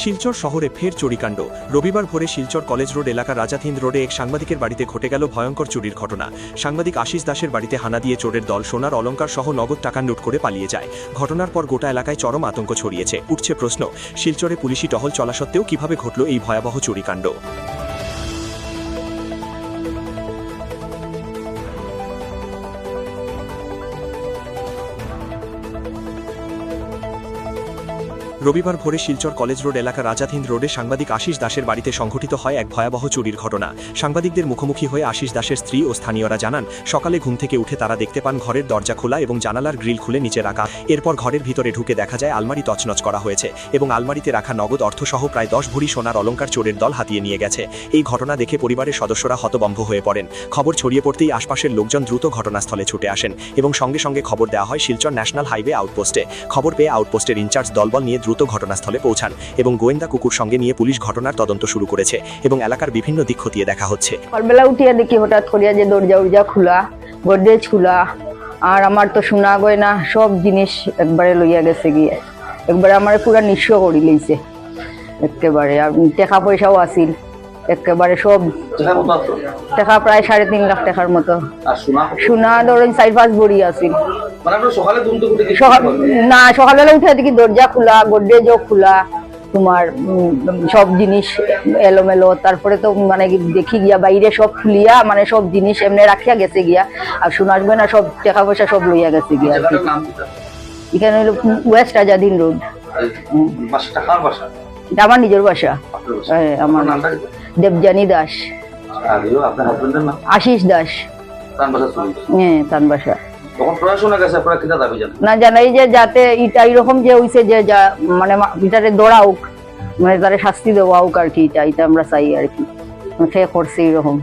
শিলচর শহরে ফের চুরিকাণ্ড। রবিবার ভোরে শিলচর কলেজ রোড এলাকার রাজাথিন্দ রোডে এক সাংবাদিকের বাড়িতে ঘটে গেল ভয়ঙ্কর চুরির ঘটনা। সাংবাদিক আশিস দাসের বাড়িতে হানা দিয়ে চোরের দল সোনার অলংকার সহ নগদ টাকা লুট করে পালিয়ে যায়। ঘটনার পর গোটা এলাকায় চরম আতঙ্ক ছড়িয়েছে। উঠছে প্রশ্ন, শিলচরে পুলিশি টহল চলা সত্ত্বেও কিভাবে ঘটল এই ভয়াবহ চুরিকাণ্ড। রবিবার ভোরে শিলচর কলেজ রোড এলাকার রাজাথিন্দ রোডে সাংবাদিক আশিস দাসের বাড়িতে সংঘটিত হয় এক ভয়াবহ চুরির ঘটনা। সাংবাদিকদের মুখোমুখি হয়ে আশিস দাসের স্ত্রী ও স্থানীয়রা জানান, সকালে ঘুম থেকে উঠে তারা দেখতে পান ঘরের দরজা খোলা এবং জানালার গ্রিল খুলে নিচে রাখা। এরপর ঘরের ভিতরে ঢুকে দেখা যায় আলমারি তছনছ করা হয়েছে এবং আলমারিতে রাখা নগদ অর্থসহ প্রায় 10 ভরি সোনার অলংকার চোরের দল হাতিয়ে নিয়ে গেছে। এই ঘটনা দেখে পরিবারের সদস্যরা হতভম্ব হয়ে পড়েন। খবর ছড়িয়ে পড়তেই আশপাশের লোকজন দ্রুত ঘটনাস্থলে ছুটে আসেন এবং সঙ্গে সঙ্গে খবর দেওয়া হয় শিলচর ন্যাশনাল হাইওয়ে আউটপোস্টে। খবর পেয়ে আউটপোস্টের ইনচার্জ দলবল নিয়ে দ্রুত ঘটনাস্থলে পৌঁছান এবং গোয়েন্দা কুকুর সঙ্গে নিয়ে পুলিশ ঘটনার তদন্ত শুরু করেছে এবং এলাকার বিভিন্ন দিক খতিয়ে দেখা হচ্ছে। সকালবেলা উঠিয়া দেখি হঠাৎ করিয়া যে দরজা খোলা, গডরেজ খোলা, আর আমার তো সোনা গয়না সব জিনিস একবারে লইয়া গেছে গিয়ে একবারে আমার পুরা নিঃস্ব করে লইছে একেবারে। আর টাকা পয়সাও আসিল একেবারে সব টাকা প্রায় 3.5 লাখ টাকার মতো। সোনা ধরেন 4-5 ভরি আসিল। না, সকালবেলা উঠে দেখি দরজা খোলা, গডরেজও খোলা, তোমার সব জিনিস এলোমেলো। তারপরে তো মানে দেখি গিয়া বাইরে সব খুলিয়া মানে সব জিনিস এমনি রাখিয়া গেছে গিয়া, আর সোনার গয়না সব টাকা পয়সা সব লইয়া গেছে গিয়া। এখানে হলো ওয়েস্ট আজাদিন রোড। আমার নিজের বাসা। আমার দেবজানী দাস। আশিস দাস। হ্যাঁ, তান বাসা। না জানাই যে যাতে এটা এরকম যে হইছে যে মানে এটারে দৌড়াউক, মানে তারে শাস্তি দেওয়া হোক আর কি, এটা আমরা চাই আর কি, সে করছে এরকম।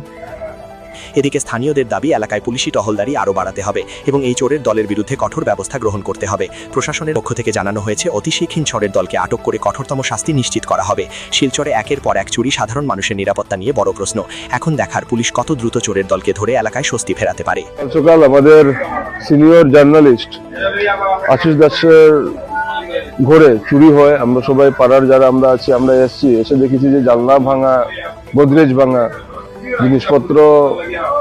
এদিকে স্থানীয়দের দাবি এলাকায় পুলিশি টহলদারি আরও বাড়াতে হবে এবং এই চোরের দলের বিরুদ্ধে কঠোর ব্যবস্থা গ্রহণ করতে হবে। প্রশাসনের পক্ষ থেকে জানানো হয়েছে অতি শীঘ্রই চোরের দলকে আটক করে কঠোরতম শাস্তি নিশ্চিত করা হবে। শিলচরে একের পর এক চুরি সাধারণ মানুষের নিরাপত্তা নিয়ে বড় প্রশ্ন। এখন দেখার পুলিশ কত দ্রুত চোরের দলকে ধরে এলাকায় স্বস্তি ফেরাতে পারে। সকাল আমাদের সিনিয়র জার্নালিস্ট আশিস দাসের ঘরে চুরি হয়। আমরা সবাই পাড়ার যারা আমরা আছি আমরা এসে দেখেছি যে জানলা ভাঙা, গোদরেজ ভাঙা, জিনিসপত্র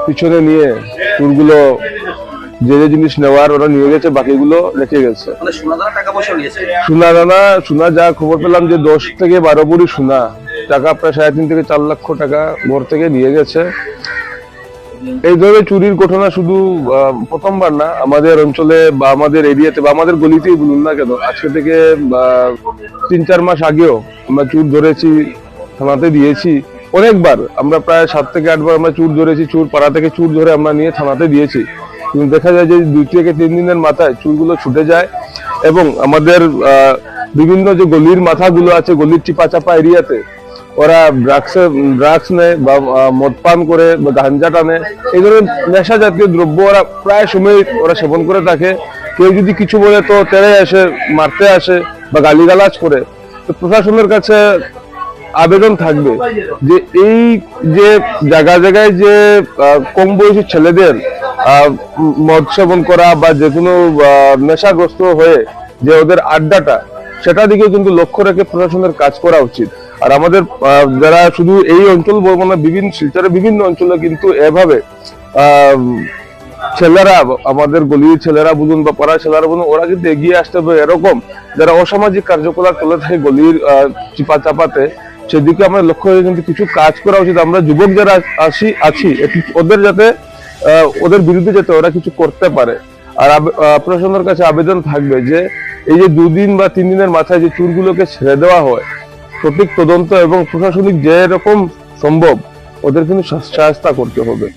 পিছনে নিয়ে চোরগুলো যে জিনিস নেওয়ার ওরা নিয়ে গেছে, বাকিগুলো রেখে গেছে। সোনা যা খবর পেলাম যে 10 থেকে 12 ভরি সোনা, টাকা প্রায় 3.5 থেকে 4 লক্ষ টাকা ঘর থেকে নিয়ে গেছে। এই ধরনের চুরির ঘটনা শুধু প্রথমবার না, আমাদের অঞ্চলে বা আমাদের এরিয়াতে বা আমাদের গলিতেই বলুন না কেন, আজকে থেকে 3-4 মাস আগেও আমরা চুর ধরেছি, থানাতে দিয়েছি অনেকবার। আমরা প্রায় 7 থেকে 8 বার আমরা চুর ধরেছি। চুর পাড়া থেকে চুর ধরে আমরা নিয়ে থানাতে দিয়েছি, কিন্তু দেখা যায় যে 2 থেকে 3 দিনের মাথায় চুরগুলো ছুটে যায় এবং আমাদের বিভিন্ন যে গলির মাথাগুলো আছে, গলির চিপা চাপা এরিয়াতে ওরা ড্রাগস নেয় বা মদ পান করে বা গাঞ্জা টানে, এই ধরনের নেশা জাতীয় দ্রব্য ওরা প্রায় সময় ওরা সেবন করে থাকে। কেউ যদি কিছু বলে তো তেড়ে আসে, মারতে আসে বা গালিগালাজ করে। তো প্রশাসনের কাছে আবেদন থাকবে যে এই যে জায়গায় যে কম বয়সী ছেলেদের মদ সেবন করা বা যে কোনো নেশাগ্রস্ত হয়ে যে ওদের আড্ডাটা, সেটা দিকে কিন্তু লক্ষ্য রেখে প্রশাসনের কাজ করা উচিত। আর আমাদের যারা শুধু এই অঞ্চল বলবো না, শিলচরের বিভিন্ন অঞ্চলে কিন্তু এভাবে ছেলেরা, আমাদের গলির ছেলেরা বলুন বা পাড়ার ছেলেরা বলুন, ওরা কিন্তু এগিয়ে আসতে হবে। এরকম যারা অসামাজিক কার্যকলাপ চলে থাকে গলির চিপা চাপাতে, সেদিকে আমরা লক্ষ্য করে কিন্তু কিছু কাজ করা উচিত। আমরা যুবক যারা আছি ওদের যাতে ওদের বিরুদ্ধে যাতে ওরা কিছু করতে পারে। আর প্রশাসনের কাছে আবেদন থাকবে যে এই যে 2 দিন বা 3 দিনের মাথায় যে চুরগুলোকে ছেড়ে দেওয়া হয়, সঠিক তদন্ত এবং প্রশাসনিক যে রকম সম্ভব ওদের কিন্তু সহায়তা করতে হবে।